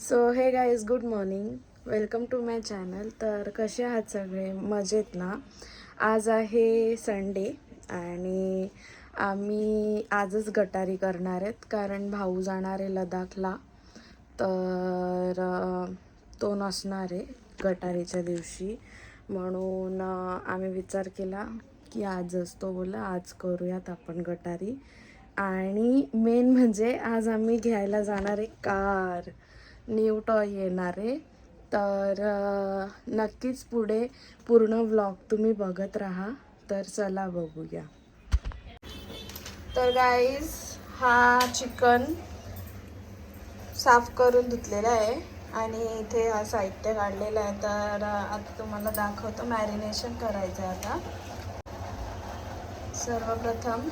So hey guys, good morning. Welcome to my channel. तर कसे आहात सगळे? मजेत ना? आज आहे संडे आणि आम्ही आजच गटारी करणार आहेत कारण भाऊ जाणार आहे लडाखला. तर तो नसणार आहे गटारीच्या दिवशी, म्हणून आम्ही विचार केला की आजच. तो बोला आज करूयात आपण गटारी. आणि मेन म्हणजे आज आम्ही घ्यायला जाणार आहे कार. न्यू टॉय येणार आहे. तर नक्कीच पुढे पूर्ण व्लॉग तुम्ही बघत राहा. तर चला बघूया. तर गाईज, हा चिकन साफ करून धुतलेला आहे आणि इथे हा साहित्य काढलेला आहे. तर आता तुम्हाला दाखवतो. मॅरिनेशन करायचं आहे आता. सर्वप्रथम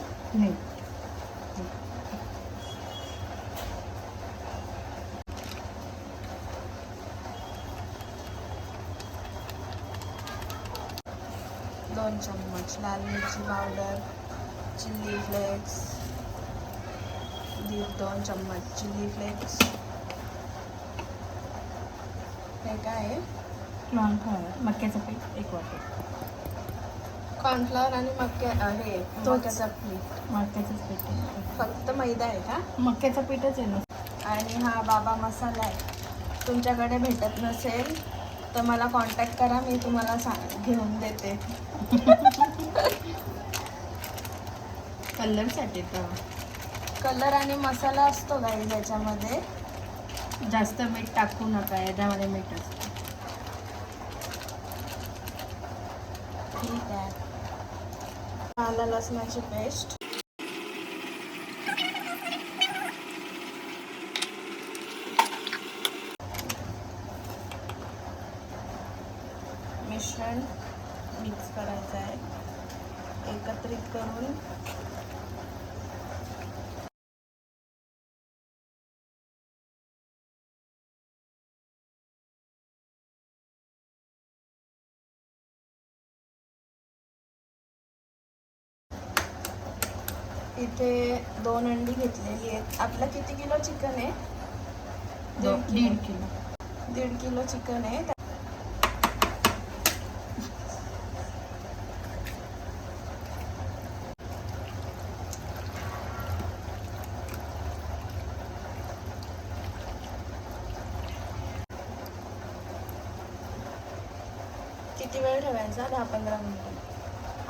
2 चम्मच लाल मिरची पावडर, चिल्ली फ्लेक्स, 2 चम्मच चिल्ली फ्लेक्स. हे काय आहे? कॉर्नफ्लॉवर, मक्याचं पीठ 1 वाटी. कॉर्नफ्लॉवर आणि मक्याचं पीठ. मक्याचंच पीठ आहे. फक्त मैदा आहे का? मक्याचं पीठच आहे ना. आणि हा बाबा मसाला आहे. तुमच्याकडे भेटत नसेल तर मला कॉन्टॅक्ट करा, मी तुम्हाला घेऊन देते. कलरसाठी तर कलर आणि मसाला असतो काही त्याच्यामध्ये. जास्त मीठ टाकू नका, याच्यामध्ये मीठ असतं. ठीक आहे. आलं लसणाची पेस्ट, मिश्रण मिक्स करायचं आहे एकत्रित करून. इथे 2 अंडी घेतलेली आहेत. आपलं किती किलो चिकन आहे? 1.5 किलो. 1.5 किलो चिकन आहे. किती वेळ ठेवायचा? 10-15 मिनिटं.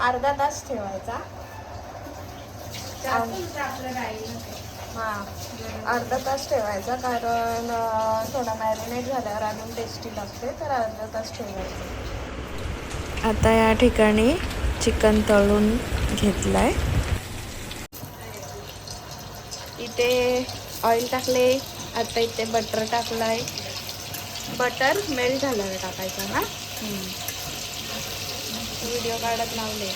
अर्धा तास ठेवायचा. हां, अर्धा तास ठेवायचा कारण थोडा मॅरिनेट झाल्यावर अजून टेस्टी लागते. तर अर्धा तास ठेवायचं. आता या ठिकाणी चिकन तळून घेतलं आहे. इथे ऑइल टाकले. आता इथे बटर टाकलं आहे. बटर मेल्ट झाल्यावर टाकायचं ना. व्हिडिओ काढत लावले.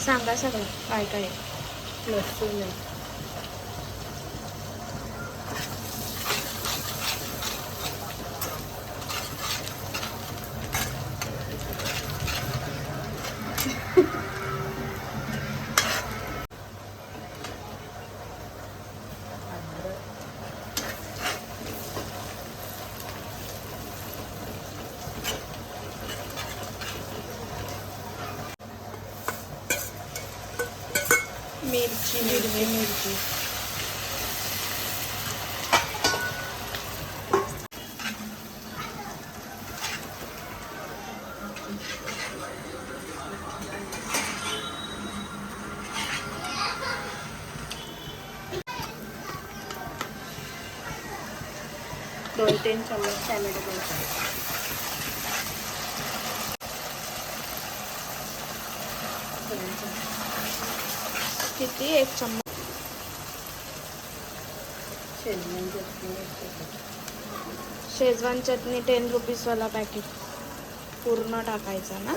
सांगा सगळं काय काय. लसूण आहे. मिरची, हिरवी मिरची. दोन 3 चम्मच टॅमॅटो पेस्ट. किती? 1 चम्मच. शेजवान चटणी 10 रुपीजवाला पॅकेट पूर्ण टाकायचा ना.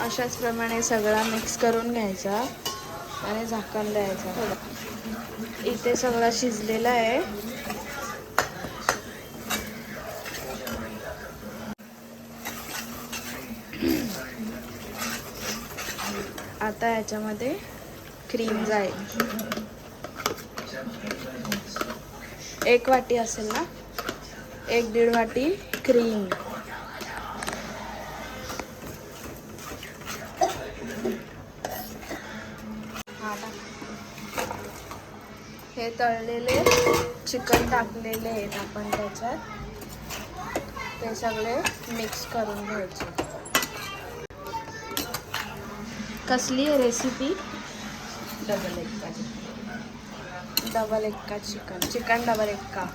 अशाच प्रमाणे सगळा मिक्स करून घ्यायचा आणि झाकण द्यायचं. इथे सगळं शिजलेलं आहे. आता याच्यामध्ये क्रीम जाईल. 1 वाटी असेल ना, 1-1.5 वाटी क्रीम. हे तळलेले चिकन टाकलेले आहेत आपण त्याच्यात. ते सगळे मिक्स करून घ्यायचे. कसली आहे recipe? Double Ekka chicken double Ekka.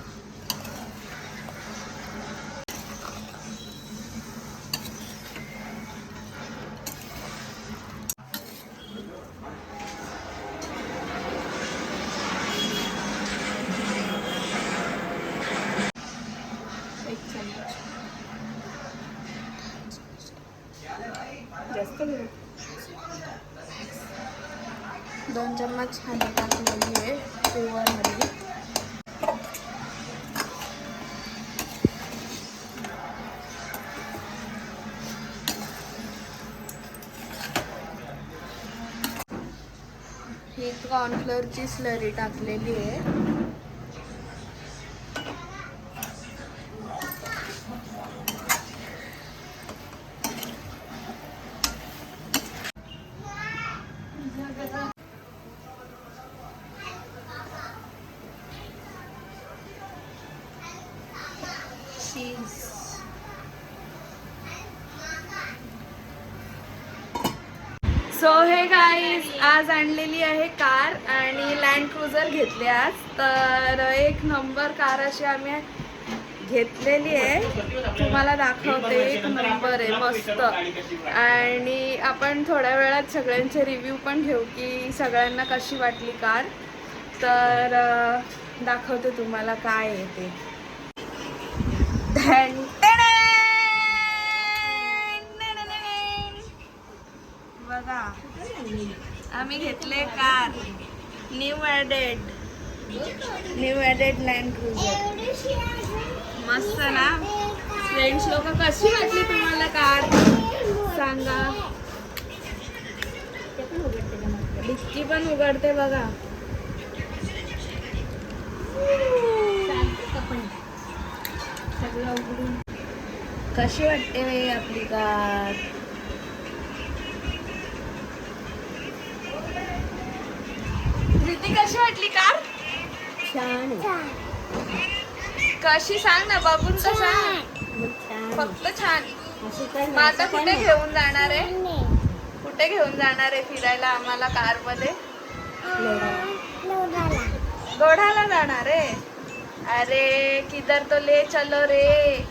जास्त 2 चम्मच हळद टाकलेली आहे ओव्हनमध्ये. ही कॉर्नफ्लोअरची स्लरी टाकलेली आहे. सो हे गाईज, आज आणलेली आहे कार आणि लँड क्रुझर घेतली आज. तर 1 नंबर कार अशी आम्ही घेतलेली आहे. तुम्हाला दाखवते. 1 नंबर आहे, मस्त. आणि आपण थोड्या वेळात सगळ्यांचे रिव्ह्यू पण घेऊ की सगळ्यांना कशी वाटली कार. तर दाखवते तुम्हाला काय आहे ते. बघा, आम्ही घेतले car. New added land cruiser. मस्त ना फ्रेंड्स लोक? कशी वाटली तुम्हाला कार सांगा. डिक्की पण उघडते बघा. कशी वाटते बाई आपली कार? प्रीती, कशी वाटली कार? छान. कशी सांग ना, बघून तर सांग. फक्त छान. मग आता कुठे घेऊन जाणार आहे? कुठे घेऊन जाणार आहे फिरायला आम्हाला कार मध्ये? लोढाला जाणार आहे. अरे किधर तो ले चलो रे.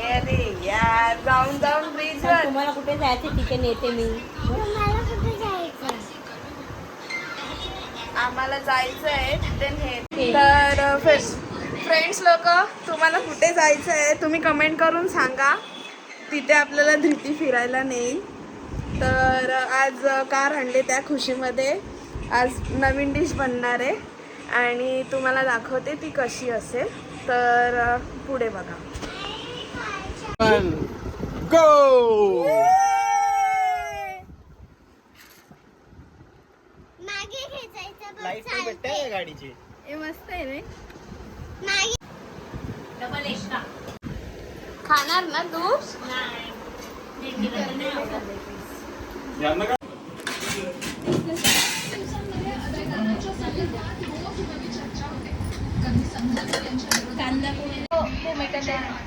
अरे यार, जाऊन ब्रिजवर. तुम्हाला कुठे जायचं तिथे नेते मी. आम्हाला जायचं आहे तिथे नेते. तर फ्रेंड्स लोक, तुम्हाला कुठे जायचं आहे तुम्ही कमेंट करून सांगा. तिथे आपल्याला धृती फिरायला नेईल. तर आज कार आणले त्या खुशीमध्ये. आज नवीन डिश बनणार आहे आणि तुम्हाला दाखवते ती कशी असेल. तर पुढे बघा. गो. लाईट पण भेटते का गाडीची? हे मस्त आहे रे. डबल एक्का खाणार ना तू? यांना का? कांदा पोहे.